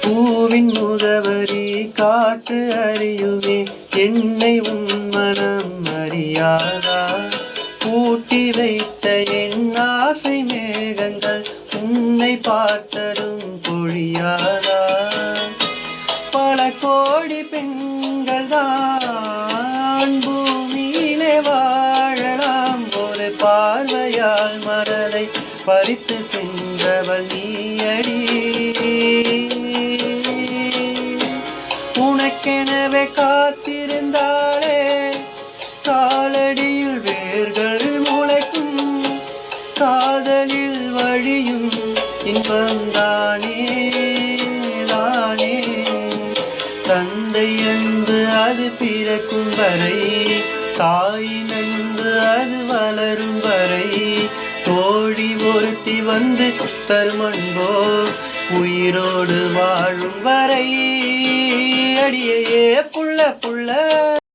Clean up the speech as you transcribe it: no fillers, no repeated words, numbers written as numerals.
பூவின் முகவரி காற்று அறியுமே என்னை உன் மனம் அறியாதா? பூட்டி வைத்த என் ஆசை மேகங்கள் உன்னை பார்த்ததும் பொழியாதா? பல கோடி பெண்கள் தான் பூமியிலே வாழலாம், ஒரு பார்வையால் மனதை பறித்து சென்றவள் நீயடி. உனக்கெனவே காத்திருந்தாளே, காலடியில் வேர்கள் முளைக்கும், காதலில் வழியும் இன்பம் தானே தானே. தந்தை அன்பு அது பிறக்கும் வரை, தாயின் அன்பு அது வளரும் வரை, தோழி ஒருத்தி வந்து தருமன்போ உயிரோடு வாழும் வரை. அடியே புள்ள புள்ள